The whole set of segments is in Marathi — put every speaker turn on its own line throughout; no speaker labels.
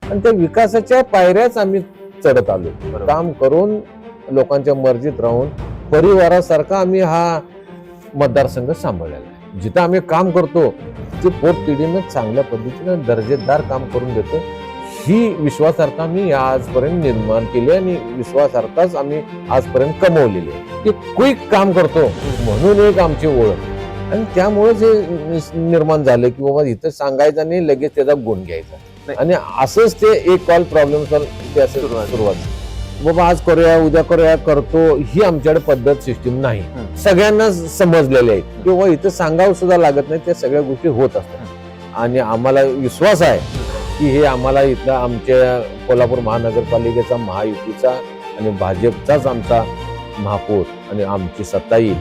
आणि त्या विकासाच्या पायऱ्याच आम्ही चढत आलो. काम करून लोकांच्या मर्जीत राहून परिवारासारखा आम्ही हा मतदारसंघ सांभाळलेला आहे. जिथं आम्ही काम करतो ते पोटतिडीनं चांगल्या पद्धतीनं दर्जेदार काम करून देतो. ही विश्वासार्हता आम्ही आजपर्यंत निर्माण केली आणि विश्वासार्हताच आम्ही आजपर्यंत कमवलेली आहे. की क्विक काम करतो म्हणून एक आमची ओळख आणि त्यामुळेच हे निर्माण झालं की बाबा इथं सांगायचं आणि लगेच त्याचा गुण घ्यायचा आणि असंच ते एक कॉल प्रॉब्लेम सुरुवात बाबा आज करूया उद्या करूया करतो ही आमच्याकडे पद्धत सिस्टीम नाही. सगळ्यांना समजलेले आहे की बाबा इथं सांगावं सुद्धा लागत नाही. त्या सगळ्या गोष्टी होत असतात आणि आम्हाला विश्वास आहे की हे आम्हाला इथला आमच्या कोल्हापूर महानगरपालिकेचा महायुतीचा आणि भाजपचाच आमचा महापौर आणि आमची सत्ता येईल.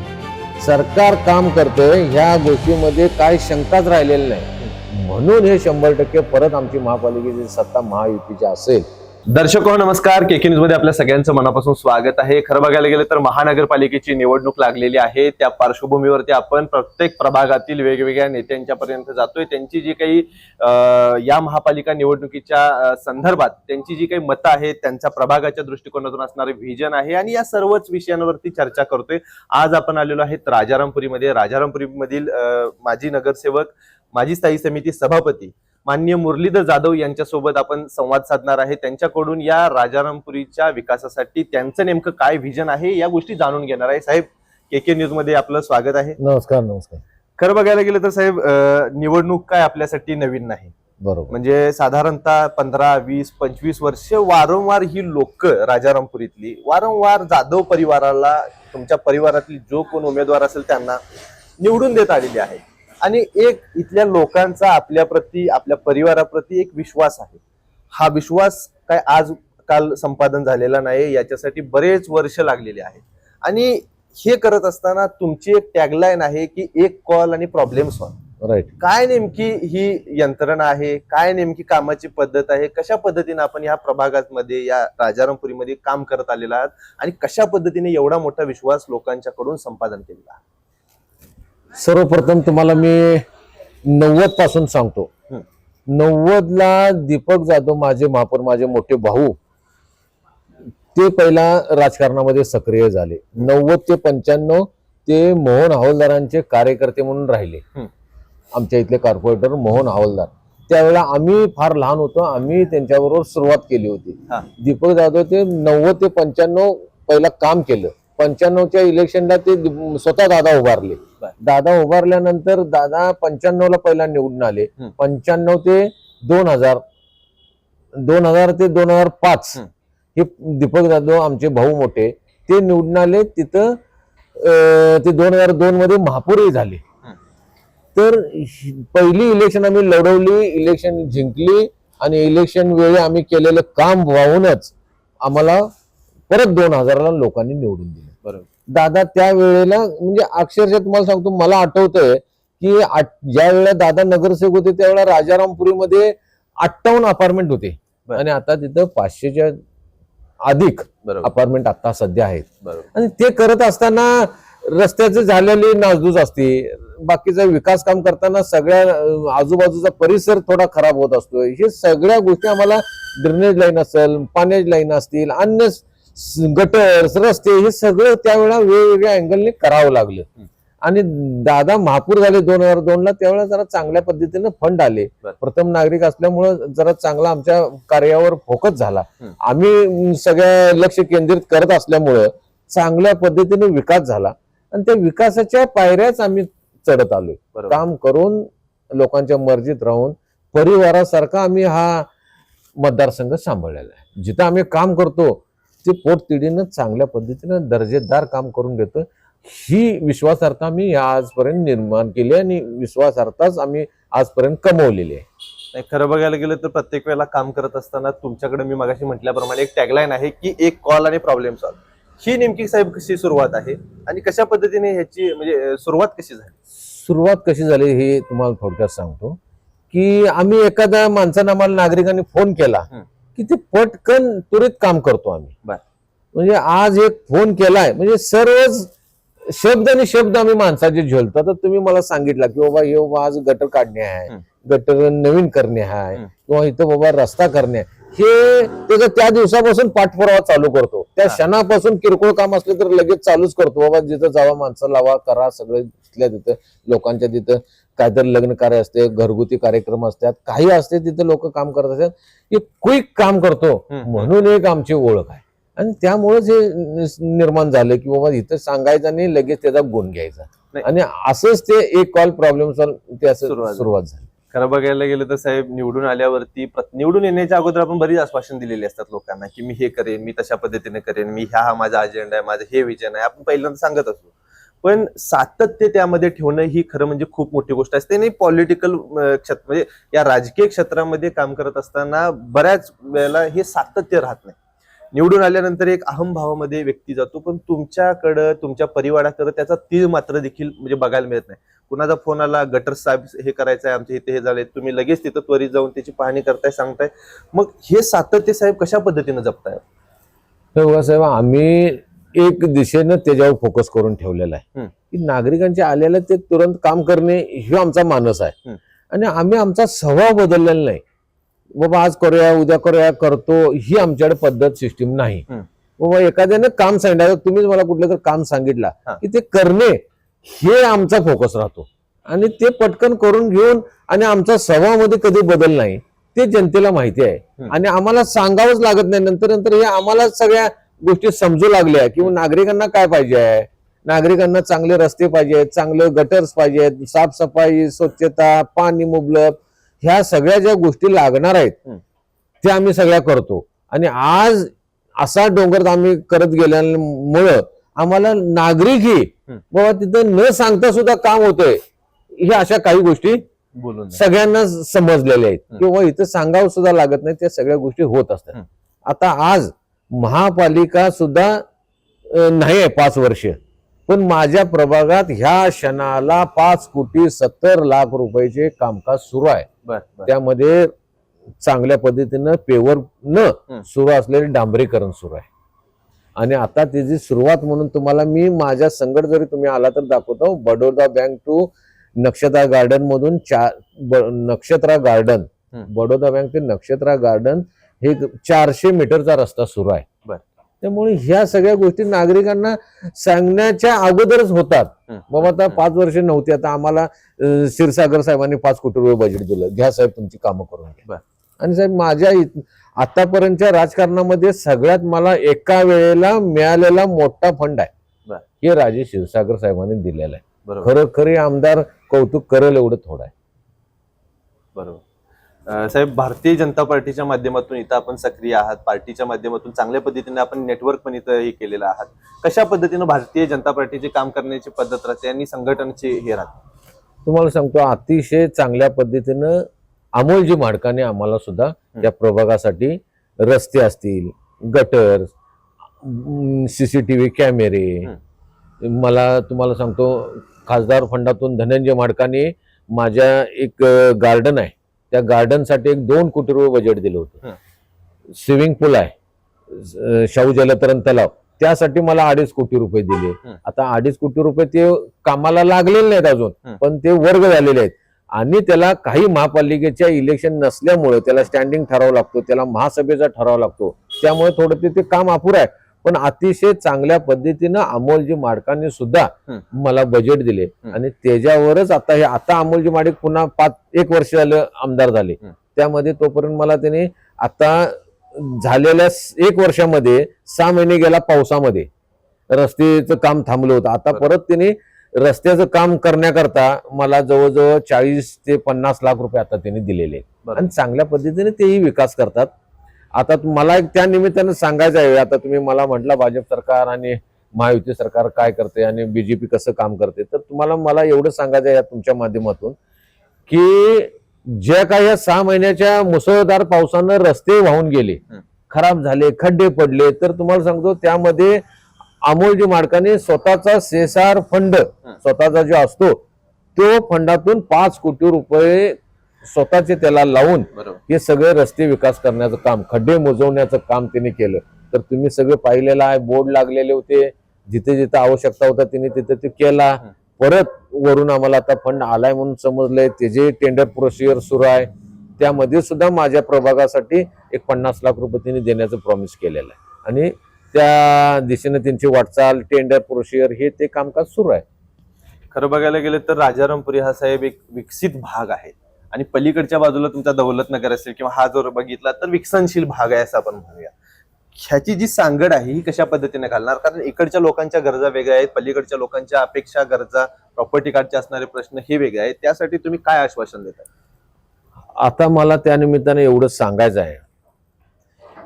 सरकार काम करतंय ह्या गोष्टीमध्ये काही शंकाच राहिलेली नाही. म्हणून हे 100% परत आमची महापालिकेची सत्ता महायुतीची असेल.
दर्शको नमस्कार, केके न्यूज मध्ये आपल्या सगळ्यांचं मनापासून स्वागत आहे. खरं बघायला गेलं तर महानगरपालिकेची निवडणूक लागलेली आहे. त्या पार्श्वभूमीवरती आपण प्रत्येक प्रभागातील वेगवेगळ्या नेत्यांच्या पर्यंत जातोय. त्यांची जी काही या महापालिका निवडणुकीच्या संदर्भात त्यांची जी काही मतं आहेत, त्यांच्या प्रभागाच्या दृष्टिकोनातून असणारे व्हिजन आहे आणि या सर्वच विषयांवरती चर्चा करतोय. आज आपण आलेलो आहेत राजारामपुरीमध्ये. राजारामपुरीमधील माजी नगरसेवक, माजी स्थायी समिती सभापती माननीय मुरलीधर जाधव यांच्यासोबत आपण संवाद साधणार आहे. त्यांच्याकडून या राजारामपुरीच्या विकासासाठी त्यांचं नेमकं काय व्हिजन आहे या गोष्टी जाणून घेणार आहे. साहेब, केके न्यूज मध्ये आपलं स्वागत आहे.
नमस्कार. नमस्कार.
खरं बघायला गेलं तर साहेब, निवडणूक काय आपल्यासाठी नवीन नाही.
बरोबर.
म्हणजे साधारणतः 15, 20, 25 वर्ष वारंवार ही लोक राजारामपुरीतली वारंवार जाधव परिवाराला, तुमच्या परिवारातली जो कोण उमेदवार असेल त्यांना निवडून देत आलेली आहे आणि एक इथल्या लोकांचा आपल्याप्रती, आपल्या परिवाराप्रती एक विश्वास आहे. हा विश्वास काय आज काल संपादन झालेला नाही, याच्यासाठी बरेच वर्ष लागलेली आहेत. आणि हे करत असताना तुमची एक टॅगलाईन आहे की एक कॉल आणि प्रॉब्लेम सॉल्व्ह.
राईट.
काय नेमकी ही यंत्रणा आहे, काय नेमकी कामाची पद्धत आहे, कशा पद्धतीने आपण या प्रभागामध्ये, या राजारामपुरीमध्ये काम करत आलेला आहात आणि कशा पद्धतीने एवढा मोठा विश्वास लोकांच्याकडून संपादन केलेला आहे?
सर्वप्रथम तुम्हाला मी 90 पासून सांगतो. 90 ला दीपक जाधव माझे महापौर, माझे मोठे भाऊ, ते पहिला राजकारणामध्ये सक्रिय झाले. 90 ते 95 ते मोहन हवालदारांचे कार्यकर्ते म्हणून राहिले. आमच्या इथले कॉर्पोरेटर मोहन हवालदार. त्यावेळेला आम्ही फार लहान होतो, आम्ही त्यांच्याबरोबर सुरुवात केली होती. दीपक जाधव ते 90 ते 95 पहिला काम केलं. 95च्या इलेक्शनला ते स्वतः दादा उभारले. दादा उभारल्यानंतर दादा 95 ला पहिला निवडून आले. 95 ते 2000 ते 2005 हे दीपक जाधव आमचे भाऊ मोठे ते निवडून आले. तिथं ते 2002 मध्ये महापौरही झाले. तर पहिली इलेक्शन आम्ही लढवली, इलेक्शन जिंकली आणि इलेक्शन वेळी आम्ही केलेलं काम वाहूनच आम्हाला परत 2000 लोकांनी निवडून दिले. बरोबर. दादा त्या वेळेला म्हणजे अक्षरशः तुम्हाला सांगतो, मला आठवतंय की ज्या वेळेला दादा नगरसेवक होते त्यावेळेला राजारामपुरीमध्ये 58 अपार्टमेंट होते आणि आता तिथं 500च्या अधिक अपार्टमेंट आता सध्या आहेत. आणि ते करत असताना रस्त्याचे झालेली नासधूस असते, बाकीचं विकास काम करताना सगळ्या आजूबाजूचा परिसर थोडा खराब होत असतो. हे सगळ्या गोष्टी आम्हाला ड्रेनेज लाईन असेल, पाण्याची लाईन असतील, अन्य गटर्स, रस्ते, हे सगळं त्यावेळेला वेगवेगळ्या अँगलने करावं लागलं. आणि दादा महापौर झाले 2002 ला. त्यावेळेला जरा चांगल्या पद्धतीने फंड आले. प्रथम नागरिक असल्यामुळं जरा चांगला आमच्या कार्यावर फोकस झाला. आम्ही सगळ्या लक्ष केंद्रित करत असल्यामुळं चांगल्या पद्धतीने विकास झाला आणि त्या विकासाच्या पायऱ्याच आम्ही चढत आलोय. काम करून लोकांच्या मर्जीत राहून परिवारासारखा आम्ही हा मतदारसंघ सांभाळलेला आहे. जिथं आम्ही काम करतो ते पोटतिडीनं चांगल्या पद्धतीनं दर्जेदार काम करून देतो. ही विश्वासार्हता आम्ही आजपर्यंत निर्माण केली आणि विश्वासार्हताच आम्ही आजपर्यंत कमवलेली आहे.
खरं बघायला गेलं तर प्रत्येक वेळेला काम करत असताना तुमच्याकडे मी मगाशी म्हटल्याप्रमाणे एक टॅगलाईन आहे की एक कॉल आणि प्रॉब्लेम सॉल्व्ह. ही नेमकी साहेब कशी सुरुवात आहे आणि कशा पद्धतीने ह्याची म्हणजे सुरुवात कशी झाली?
सुरुवात कशी झाली हे तुम्हाला थोडक्यात सांगतो की आम्ही एखाद्या माणसानं, आम्हाला नागरिकांनी फोन केला की ते पटकन त्वरित काम करतो आम्ही. म्हणजे आज एक फोन केलाय म्हणजे सर्वच शब्द आणि शब्द आम्ही माणसाचे झेलतो. तर तुम्ही मला सांगितलं की बाबा हे बाबा आज गटर काढणे आहे, गटर नवीन करणे आहे किंवा इथं बाबा रस्ता करणे आहे, हे त्याचं त्या दिवसापासून पाठपुरावा चालू करतो. त्या क्षणापासून किरकोळ काम असलं तर लगेच चालूच करतो. बाबा जिथं जावा, माणसं लावा, करा, सगळं तिथल्या तिथं लोकांच्या तिथं काहीतरी लग्न कार्य असते, घरगुती कार्यक्रम असतात, काही असते तिथं लोक काम करत असतात. हे क्विक काम करतो म्हणून एक आमची ओळख आहे. आणि त्यामुळेच हे निर्माण झालं की बाबा इथं सांगायचं आणि लगेच त्याचा गुण घ्यायचा. आणि असंच ते एक कॉल प्रॉब्लेम सॉल्व्ह ते असं सुरुवात झाली.
खरं बघायला गेलं तर साहेब, निवडून आल्यावरती निवडून येण्याच्या अगोदर आपण बरीच आश्वासन दिलेली असतात लोकांना की मी हे करेन, मी तशा पद्धतीने करेन, मी हा माझा अजेंडा आहे, माझं हे विजन आहे, आपण पहिल्यांदा सांगत असतो. पण सातत्य त्यामध्ये ठेवणं ही खरं म्हणजे खूप मोठी गोष्ट असते. नाही पॉलिटिकल क्षेत्र म्हणजे या राजकीय क्षेत्रामध्ये काम करत असताना बऱ्याच वेळेला हे सातत्य राहत नाही. निवडून आल्यानंतर एक अहमभावामध्ये व्यक्ती जातो, पण तुमच्याकडं तुमच्या परिवाराकडे त्याचा तीळ मात्र देखील म्हणजे बघायला मिळत नाही. कुणाचा फोन आला, गटर साहेब हे करायचं आहे, आमच्या इथे हे झालंय, तुम्ही लगेच तिथं त्वरित जाऊन त्याची पाहणी करताय, सांगताय. मग हे सातत्य साहेब कशा पद्धतीने जपताय?
साहेब, आम्ही एक दिशेनं त्याच्यावर फोकस करून ठेवलेला आहे की नागरिकांच्या आलेलं ते तुरंत काम करणे हे आमचा मानस आहे. आणि आम्ही आमचा स्वभाव बदललेला नाही. बाबा आज करूया, उद्या करूया, करतो, ही आमच्याकडे पद्धत सिस्टीम नाही. बाबा एखाद्याने काम सांगितलं, तुम्हीच मला कुठलं तर काम सांगितलं की ते करणे हे आमचा फोकस राहतो. आणि ते पटकन करून घेऊन, आणि आमचा स्वभावामध्ये कधी बदल नाही ते जनतेला माहिती आहे. आणि आम्हाला सांगावंच लागत नाही. नंतर नंतर हे आम्हाला सगळ्या गोष्टी समजू लागल्या की नागरिकांना काय पाहिजे आहे. नागरिकांना चांगले रस्ते पाहिजेत, चांगले गटर्स पाहिजेत, साफसफाई, स्वच्छता, पाणी मुबलक, ह्या सगळ्या ज्या गोष्टी लागणार आहेत त्या आम्ही सगळ्या करतो. आणि आज असा डोंगर आम्ही करत गेल्यामुळं आम्हाला नागरिकही बाबा तिथं न सांगता सुद्धा काम होतंय हे अशा काही गोष्टी
बोलून
सगळ्यांना समजलेल्या आहेत किंवा इथं सांगावं सुद्धा लागत नाही, त्या सगळ्या गोष्टी होत असतात. आता आज महापालिका सुद्धा नाही आहे 5 वर्ष, पण माझ्या प्रभागात ह्या क्षणाला 5,70,00,000 रुपयाचे कामकाज सुरू आहे. त्यामध्ये चांगल्या पद्धतीनं पेवर न सुरू असलेले डांबरीकरण सुरू आहे. आणि आता त्याची सुरुवात म्हणून तुम्हाला मी माझ्या संगड जरी तुम्ही आला तर दाखवतो. Baroda bank to Nakshatra garden मधून नक्षत्रा गार्डन, बडोदा बँक ते नक्षत्रा गार्डन हे 400 मीटरचा रस्ता सुरू आहे. त्यामुळे ह्या सगळ्या गोष्टी नागरिकांना सांगण्याच्या अगोदरच होतात. बाबा आता 5 वर्ष नव्हती, आता आम्हाला क्षीरसागर साहेबांनी 5 कोटी रुपये बजेट दिलं, घ्या साहेब तुमची कामं करून घ्या. आणि साहेब माझ्या आतापर्यंतच्या राजकारणामध्ये सगळ्यात मला एका वेळेला मिळालेला मोठा फंड आहे हे राजे क्षीरसागर साहेबांनी दिलेला आहे. खरोखरी आमदार कौतुक करेल एवढं थोडं आहे.
बरोबर साहेब, भारतीय जनता पार्टीच्या माध्यमातून इथं आपण सक्रिय आहात, पार्टीच्या माध्यमातून चांगल्या पद्धतीने आपण नेटवर्क पण इथं हे केलेलं आहात. कशा पद्धतीनं भारतीय जनता पार्टीचे काम करण्याची पद्धत राहते आणि संघटनेचे हे राहते?
तुम्हाला सांगतो, अतिशय चांगल्या पद्धतीनं अमोलजी माडकाने आम्हाला सुद्धा त्या प्रभागासाठी रस्ते असतील, गटर, CCTV कॅमेरे, मला तुम्हाला सांगतो खासदार फंडातून धनंजय माडकाने माझ्या एक गार्डन आहे त्या गार्डनसाठी 2 कोटी रुपये बजेट दिलं होतं. स्विमिंग पूल आहे, शाहू जलतरण तलाव, त्यासाठी मला 2.5 कोटी रुपये दिले. आता 2.5 कोटी रुपये ते कामाला लागलेले नाहीत अजून, पण ते वर्ग झालेले आहेत. आणि त्याला काही महापालिकेच्या इलेक्शन नसल्यामुळे त्याला स्टँडिंग ठराव लागतो, त्याला महासभेचा ठराव लागतो, त्यामुळे थोडं ते काम अपुरं आहे. पण अतिशय चांगल्या पद्धतीनं अमोलजी माडकांनी सुद्धा मला बजेट दिले. आणि त्याच्यावरच आता अमोलजी माडिक पुन्हा 1 वर्ष झालं आमदार झाले. त्यामध्ये तोपर्यंत मला त्याने आता झालेल्या 1 वर्षामध्ये 6 महिने गेला पावसामध्ये रस्त्याचं काम थांबलं होतं. आता परत त्याने रस्त्याचं काम करण्याकरता मला जवळजवळ 40 ते 50 लाख रुपये आता त्यांनी दिलेले आहेत. आणि चांगल्या पद्धतीने तेही विकास करतात. आता मला एक त्या निमित्तानं सांगायचं आहे, आता तुम्ही मला म्हटलं भाजप सरकार आणि महायुती सरकार काय करते आणि BJP कसं काम करते, तर तुम्हाला मला एवढं सांगायचं आहे तुमच्या माध्यमातून की ज्या काही या 6 महिन्याच्या मुसळधार पावसानं रस्ते वाहून गेले, खराब झाले, खड्डे पडले, तर तुम्हाला सांगतो त्यामध्ये अमोलजी माडकाने स्वतःचा सेसार फंड स्वतःचा जो असतो तो फंडातून 5 कोटी रुपये स्वतःचे त्याला लावून हे सगळे रस्ते विकास करण्याचं काम, खड्डे मोजवण्याचं काम त्यांनी केलं. तर तुम्ही सगळे पाहिलेलं आहे, बोर्ड लागलेले होते, जिथे जिथे आवश्यकता होता तिने तिथे ते केला. परत वरून आम्हाला आता फंड आलाय म्हणून समजलंय, त्याचे टेंडर प्रोसिजर सुरू आहे. त्यामध्ये सुद्धा माझ्या प्रभागासाठी एक 50 लाख रुपये त्यांनी देण्याचं प्रॉमिस केलेलं आहे आणि त्या दिशेने त्यांची वाटचाल, टेंडर प्रोसिजर हे ते कामकाज सुरू आहे.
खरं बघायला गेलं तर राजारामपुरी हा साहेब एक विकसित भाग आहे आणि पलीकडच्या बाजूला तुमचा दौलतनगर असेल किंवा हा जर बघितला तर विकसनशील भाग आहे असं आपण म्हणूया. ह्याची जी सांगड आहे ही कशा पद्धतीने घालणार, कारण इकडच्या लोकांच्या गरजा वेगळ्या आहेत, पलीकडच्या लोकांच्या अपेक्षा, गरजा, प्रॉपर्टी कार्डचे असणारे प्रश्न हे वेगळे आहेत. त्यासाठी तुम्ही काय आश्वासन देता?
आता मला त्या निमित्ताने एवढंच सांगायचं आहे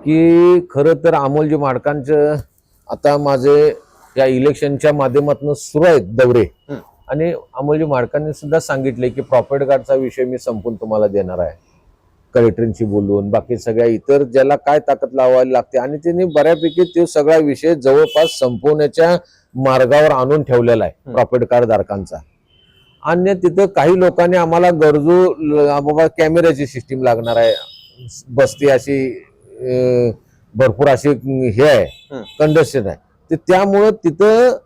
की खरं तर अमोलजी माडकांचं आता माझे या इलेक्शनच्या माध्यमातून सुरू आहेत दौरे आणि अमोलजी माडकांनी सुद्धा सांगितले की प्रॉपर्टी कार्डचा विषय मी संपून तुम्हाला देणार आहे, कलेक्टरांशी बोलून, बाकी सगळ्या इतर ज्याला काय ताकद लावायला लागते आणि त्यांनी बऱ्यापैकी तो सगळा विषय जवळपास संपवण्याच्या मार्गावर आणून ठेवलेला आहे प्रॉपर्टी कार्ड धारकांचा. आणि तिथं काही लोकांनी आम्हाला गरजू बाबा कॅमेऱ्याची सिस्टीम लागणार आहे, बस्ती अशी भरपूर अशी हे आहे, कंडिशन आहे, तर त्यामुळं तिथं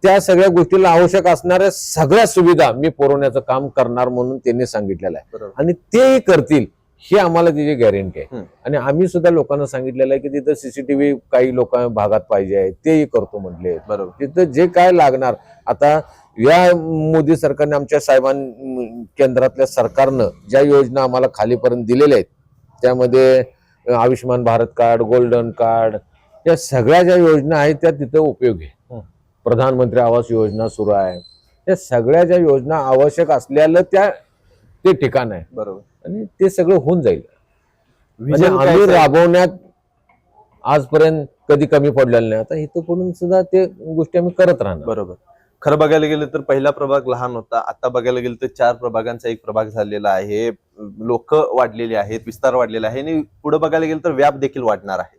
त्या सगळ्या गोष्टीला आवश्यक असणाऱ्या सगळ्या सुविधा मी पुरवण्याचं काम करणार म्हणून त्यांनी सांगितलेलं आहे आणि तेही करतील ही आम्हाला त्याची गॅरंटी आहे. आणि आम्ही सुद्धा लोकांना सांगितलेलं आहे की तिथं सीसीटीव्ही काही लोक भागात पाहिजे आहे, तेही करतो म्हटले. बरोबर, तिथं जे काय लागणार, आता या मोदी सरकारने आमच्या केंद्रातल्या सरकारनं ज्या योजना आम्हाला खालीपर्यंत दिलेल्या आहेत त्यामध्ये Ayushman Bharat card, golden card, या सगळ्या ज्या योजना आहेत त्या तिथं उपयोगी आहे. प्रधानमंत्री आवास योजना सुरू आहे, या सगळ्या ज्या योजना आवश्यक असलेलं ते ठिकाण आहे. बरोबर, आणि ते सगळं होऊन जाईल. म्हणजे आम्ही राबवण्यात आजपर्यंत कधी कमी पडलेलं नाही, आता इथं पडून सुद्धा ते गोष्टी आम्ही करत राहणार.
बरोबर. खरं बघायला गेलं तर पहिला प्रभाग लहान होता, आता बघायला गेलं तर 4 प्रभागांचा एक प्रभाग झालेला आहे, लोक वाढलेले आहेत, विस्तार वाढलेला आहे आणि पुढे बघायला गेलं तर व्याप देखील वाढणार आहे.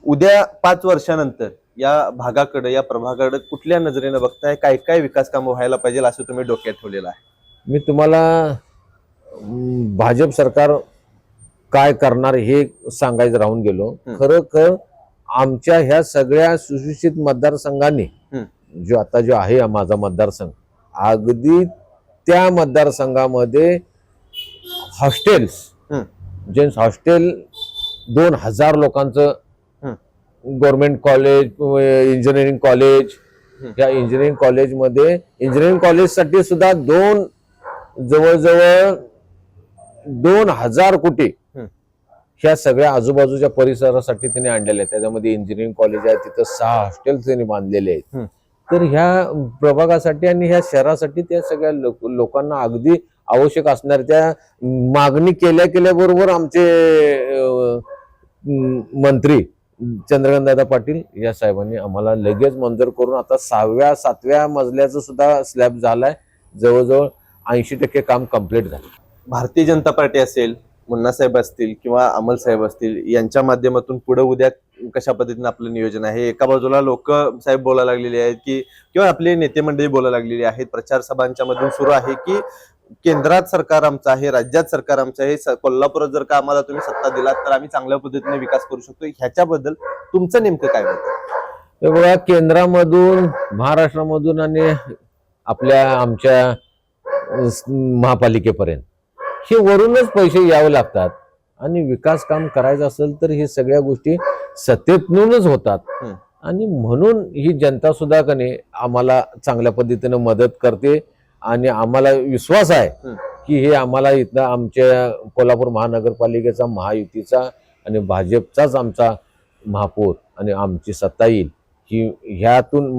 उद्या 5 वर्षानंतर या भागाकडे, या प्रभागाकडे कुठल्या नजरेने बघताय, काय काय विकास कामं व्हायला पाहिजे असं तुम्ही डोक्यात ठेवलेलं आहे?
मी तुम्हाला भाजप सरकार काय करणार हे सांगायचं राहून गेलो. खरं आमच्या ह्या सगळ्या सुशिक्षित मतदारसंघांनी जो आता जो आहे माझा मतदारसंघ, अगदी त्या मतदारसंघामध्ये हॉस्टेल्स, जेंट्स हॉस्टेल 2000 लोकांचं, गव्हर्नमेंट कॉलेज, इंजिनिअरिंग कॉलेज, या इंजिनिअरिंग कॉलेजमध्ये इंजिनिअरिंग कॉलेजसाठी सुद्धा जवळजवळ 2000 कोटी ह्या सगळ्या आजूबाजूच्या परिसरासाठी त्यांनी आणलेले आहेत. त्याच्यामध्ये इंजिनिअरिंग कॉलेज आहे, तिथं 6 हॉस्टेल त्यांनी बांधलेले आहेत. तर ह्या प्रभागासाठी आणि ह्या शहरासाठी त्या सगळ्या लोकांना अगदी आवश्यक असणार त्या मागणी केल्याबरोबर आमचे मंत्री चंद्रकांतदादा पाटील या साहेबांनी आम्हाला लगेच मंजूर करून आता 6व्या 7व्या मजल्याचं सुद्धा स्लॅब झालाय. जवळजवळ 80% काम कम्प्लीट झालं.
भारतीय जनता पार्टी असेल, मुन्ना साहेब असतील किंवा अमल साहेब असतील, यांच्या माध्यमातून पुढे उद्या कशा पद्धतीने आपलं नियोजन आहे? एका बाजूला लोक साहेब बोलायला लागलेले आहेत की किंवा आपले नेते मंडळी बोलायला लागलेली आहेत, प्रचार सभांच्या मधून सुरू आहे की केंद्रात सरकार आमचं आहे, राज्यात सरकार आमचं आहे, कोल्हापुरात जर का आम्हाला तुम्ही सत्ता दिलात तर आम्ही चांगल्या पद्धतीने विकास करू शकतो. ह्याच्याबद्दल तुमचं नेमकं काय मत आहे?
बघा, केंद्रामधून, महाराष्ट्रामधून आणि आमच्या महापालिकेपर्यंत हे वरूनच पैसे यावे लागतात आणि विकास काम करायचं असेल तर हे सगळ्या गोष्टी सत्तेतूनच होतात. आणि म्हणून ही जनता सुद्धा कने आम्हाला चांगल्या पद्धतीने मदत करते आणि आम्हाला विश्वास आहे की हे आम्हाला इथं आमच्या कोल्हापूर महानगरपालिकेचा, महायुतीचा आणि भाजपचाच आमचा महापौर आणि आमची सत्ता येईल. ही ह्यातून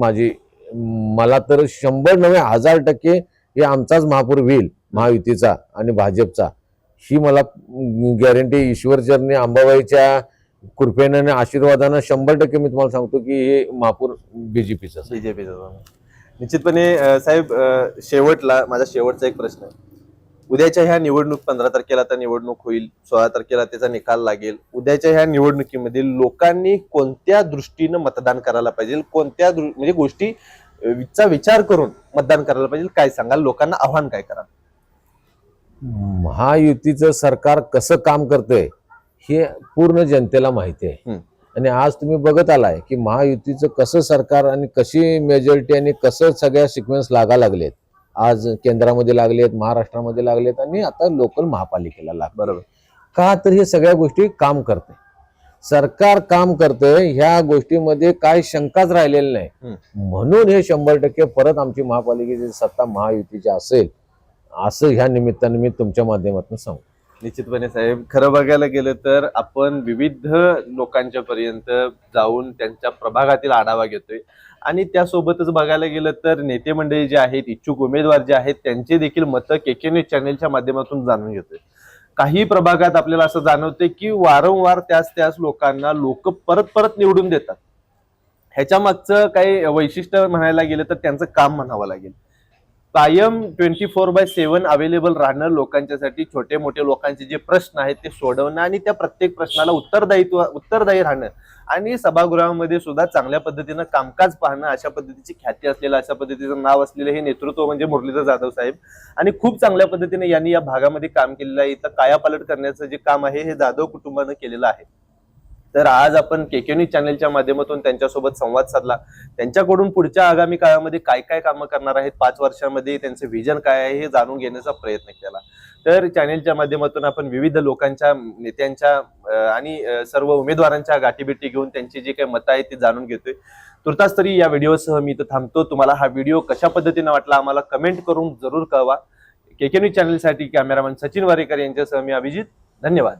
मला तर 100 नव्हे 1000% हे आमचाच महापौर होईल, महायुतीचा आणि भाजपचा. ही मला गॅरंटी ईश्वरचरणी अंबाबाईच्या कृपेने आणि आशीर्वादानं 100% मी तुम्हाला सांगतो की हे महापौर बीजेपीचा.
निश्चितपणे साहेब, माझा शेवटचा एक प्रश्न आहे. उद्याच्या ह्या निवडणूक 15 तारखेला आता निवडणूक होईल, 16 तारखेला त्याचा निकाल लागेल. उद्याच्या ह्या निवडणुकीमध्ये लोकांनी कोणत्या दृष्टीनं मतदान करायला पाहिजे, कोणत्या म्हणजे गोष्टीचा विचार करून मतदान करायला पाहिजे, काय सांगाल? लोकांना आव्हान काय करा?
महायुतीचं सरकार कसं काम करतंय हे पूर्ण जनतेला माहिती आहे. आणि आज तुम्ही बघत आलाय की महायुतीचं कसं सरकार आणि कशी मेजॉरिटी आणि कसं सगळ्या सिक्वेन्स लागा लागलेत. आज केंद्रामध्ये लागलेत, महाराष्ट्रामध्ये लागलेत आणि आता लोकल महापालिकेला लागले.
बरोबर.
का तर हे सगळ्या गोष्टी काम करते, सरकार काम करतंय, ह्या गोष्टीमध्ये काय शंकाच राहिलेली नाही. म्हणून हे 100% परत आमची महापालिकेची सत्ता महायुतीची असेल असं ह्या निमित्ताने मी तुमच्या माध्यमातून सांगतो.
निश्चितपणे साहेब, खरं बघायला गेलं तर आपण विविध लोकांच्या पर्यंत जाऊन त्यांच्या प्रभागातील आढावा घेतोय आणि त्यासोबतच बघायला गेलं तर नेते मंडळी जे आहेत, इच्छुक उमेदवार जे आहेत, त्यांचे देखील मतं केके न्यूज चॅनलच्या माध्यमातून जाणून घेतोय. काही प्रभागात आपल्याला असं जाणवतंय की वारंवार त्याच लोकांना लोक परत परत निवडून देतात. ह्याच्या मागचं काही वैशिष्ट्य म्हणायला गेलं तर त्यांचं काम म्हणावं लागेल. कायम 24/7 अवेलेबल राहणं, लोकांच्यासाठी छोटे मोठे लोकांचे जे प्रश्न आहेत ते सोडवणं आणि त्या प्रत्येक प्रश्नाला उत्तरदायी राहणं आणि सभागृहामध्ये सुद्धा चांगल्या पद्धतीनं कामकाज पाहणं, अशा पद्धतीची ख्याती असलेलं, अशा पद्धतीचं नाव असलेलं हे नेतृत्व म्हणजे मुरलीधर जाधव साहेब. आणि खूप चांगल्या पद्धतीने यांनी या भागामध्ये काम केलेलं आहे. इथं कायापालट करण्याचं जे काम आहे हे जाधव कुटुंबानं केलेलं आहे. तर आज आपण केके न्यूज चॅनलच्या माध्यमातून त्यांच्यासोबत संवाद साधला. त्यांच्याकडून पुढच्या आगामी काळामध्ये काय काय कामं करणार आहेत, 5 वर्षामध्ये त्यांचं व्हिजन काय आहे हे जाणून घेण्याचा प्रयत्न केला. तर चॅनलच्या माध्यमातून आपण विविध लोकांच्या, नेत्यांच्या आणि सर्व उमेदवारांच्या गाठीभेटी घेऊन त्यांची जी काही मतं आहेत ती जाणून घेतोय. तुर्तास तरी या व्हिडिओसह मी इथं थांबतो. तुम्हाला हा व्हिडिओ कशा पद्धतीने वाटला आम्हाला कमेंट करून जरूर कळवा. केके न्यूज चॅनलसाठी कॅमेरामॅन सचिन वारेकर यांच्यासह मी अभिजित. धन्यवाद.